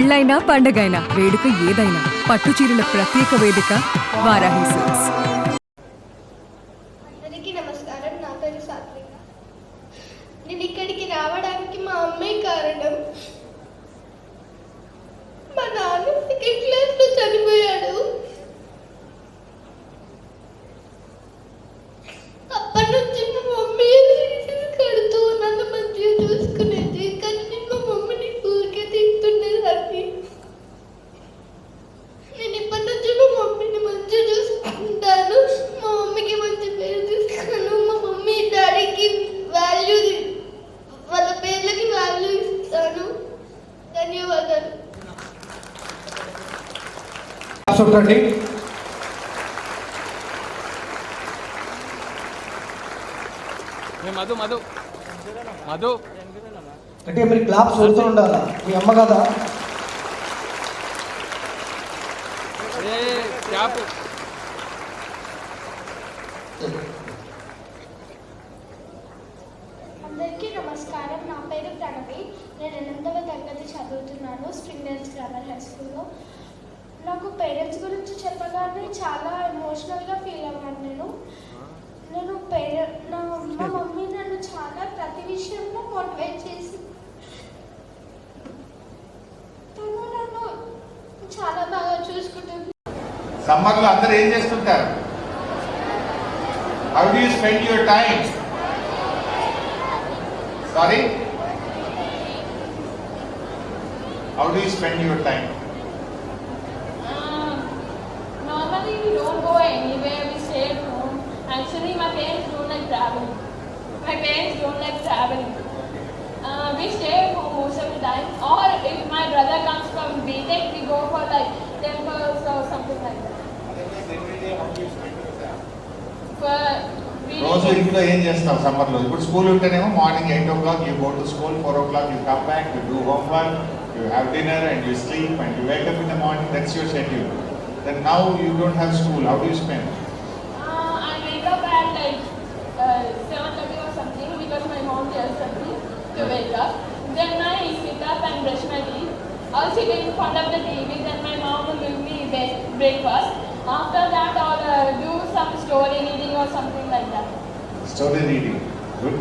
పెళ్ళైనా పండగైనా వేడుక ఏదైనా పట్టు చీరల ప్రత్యేక వేదిక వారాహి సిల్క్స్. అందరికీ నమస్కారం. నా పేరు సాత్విక. నేను ఇక్కడికి రావడానికి మా అమ్మే కారణం. మా నాన్న సెకండ్ క్లాస్లో చనిపోయాడు. అప్పటి నుంచి మా మమ్మీ కడుతూ నన్ను మంచిగా చూసుకునేది. కానీ నేను మా మమ్మీని ఊరికే తింటునేదాన్ని. నేను ఇప్పటి నుంచి మా మమ్మీని మంచిగా చూసుకుంటాను. మా మమ్మీకి మంచి పేరు తీసుకున్నాను. మా మమ్మీ డాడీకి వాల్యూ, వాళ్ళ పేర్లకి వాల్యూ ఇస్తాను. ధన్యవాదాలు. మధు మధు మధు అంటే మీరు క్లాప్స్ కొడుతూ ఉండాలా? మీ అమ్మ కదా అందరికీ నమస్కారం. నా పేరు ప్రణవి. నేను 8వ తరగతి చదువుతున్నాను స్ప్రింగ్ డేల్స్ గ్రామర్ హై స్కూల్లో. నాకు పేరెంట్స్ గురించి చెప్పగానే చాలా ఎమోషనల్గా ఫీల్ అయ్యాను. మా మమ్మీ నన్ను చాలా ప్రతి విషయంలో మోటివేట్ చేసి తను నన్ను చాలా బాగా చూసుకుంటుంది. సమ్మర్లో అందరూ ఏం చేస్తుంటారు? How do you spend your time? Sorry, how do you spend your time? Normally we don't go anywhere, we stay at home. Actually my parents don't like traveling. We stay at home most of the time, or if my brother comes from BTech, we go for like temples or something like that. రోజు ఇంట్లో ఏం చేస్తావు సమ్మర్లో? ఇప్పుడు school ఉంటేనేమో morning 8 o'clock you go to school, 4 o'clock you come back, you do homework, you have dinner and you sleep and you wake up in the morning. That's your schedule. Then now you don't have school. How do you spend? I wake up at like 7:30 or something because my mom tells me to wake up. Then I sit up and brush my teeth. I'll sit in front of the TV. Then my mom will give me breakfast. After that, I'll do some story reading or something like that. Story reading. Good.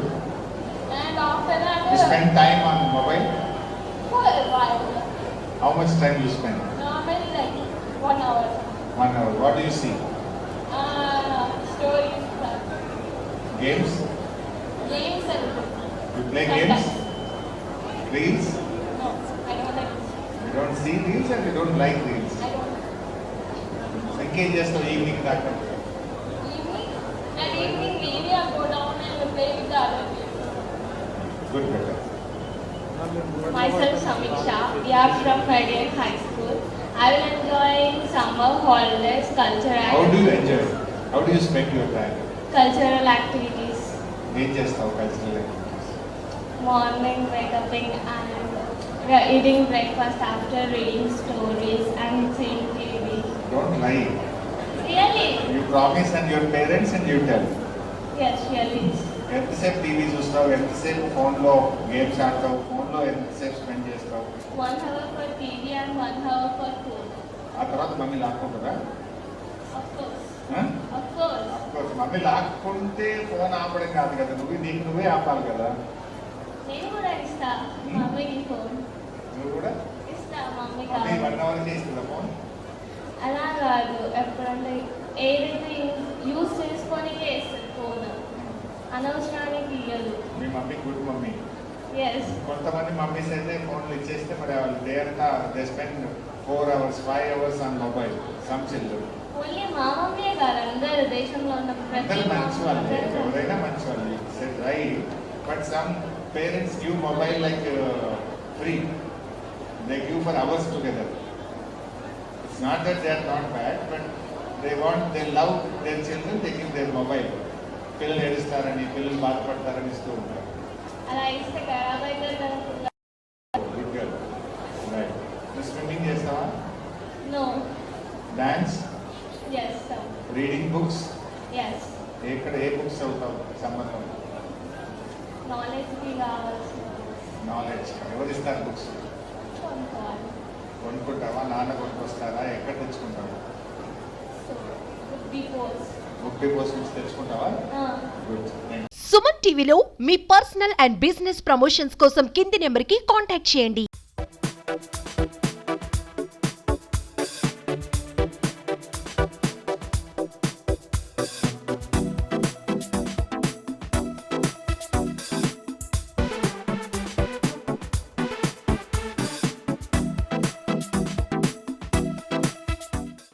And after that, You spend time on mobile? for a while. How much time you spend? Normally like 1 hour. 1 hour. What do you see? Stories. Games? Games and You play sometimes. games? Reels? No, I don't like it. You don't see reels and you don't like reels. I don't. ఇంకేం చేస్తావు evening దాకా? Evening maybe I'll go down and play with the other people. Good, better. Myself Samiksha. We are from Radiant High School. I will enjoy summer holidays, How do you enjoy? How do you spend your time? cultural activities. ఏం చేస్తావు cultural activities? Morning wake up and eating breakfast after reading stories and seeing TV. Don't lie. Really? You promise and your parents and you tell. Yes, really. ఎంతసేపు TV చూస్తావు? ఎంతసేపు ఫోన్లో games ఆడతావు? ఫోన్లో ఎంతసేపు spend చేస్తావు? 1 hour for TV and 1 hour for food. ఆ తర్వాత mummy లాక్కుంటుందా? Of course. Of of course mummy లాక్కుంటే ఫోన్ ఆపడం కాదు కదా, నీకు నువ్వే ఆపాలి కదా. నేను కూడా ఇస్తా మమ్మీకి ఫోన్. నువ్వు కూడా ఇస్తా మమ్మీ మమ్మీ కావాలి. 1 hour చేస్తుందా ఫోన్? అలా కాదు, ఎప్పుడంటే ఏదైతే యూజ్ చేసుకోనికే ఇస్తుంది ఫోన్, అనవసరానికి ఇయ్యదు. మీ మమ్మీ గుడ్ మమ్మీ. ఎస్. కొంతమంది మమ్మీస్ అయితే ఫోన్లు ఇచ్చేస్తే మరి వాళ్ళు డే అంతా they spend 4 hours 5 hours on mobile. Some children. Only మా మమ్మీయే కాదు, అందరు దేశంలో ఉన్న ప్రతి అందరూ మంచి వాళ్ళే, ఎవరైనా మంచి వాళ్ళు. Right, but some parents give mobile like free. They give for hours together. It's not that they are not bad, but they love their children, they give their mobile. పిల్లలు ఏడుస్తారని, పిల్లలు బాధపడతారని ఇస్తూ ఉంటారు. అలా ఇస్తే ఖరాబ్ అవుతుంది. Good girl. రైట్. నువ్వు స్విమ్మింగ్ చేస్తావా? No. Dance? Yes sir. Reading books? Yes. ఎక్కడ ఏ బుక్స్ చదువుతావు సమ్మర్లో? నాలెడ్జ్కి కావాల్సిన నాలెడ్జ్ ఎవరు ఇస్తారు బుక్స్? కొనుక్కోవాలి. నాన్న కొనుక్కొస్తారా? ఎక్కడ తెచ్చుకుంటావు? So, before. బుక్ డిపోస్ నుంచి తెచ్చుకుంటావా? గుడ్. సుమన్ టీవీలో మీ పర్సనల్ అండ్ బిజినెస్ ప్రమోషన్స్ కోసం కింది నెంబర్కి కాంటాక్ట్ చేయండి.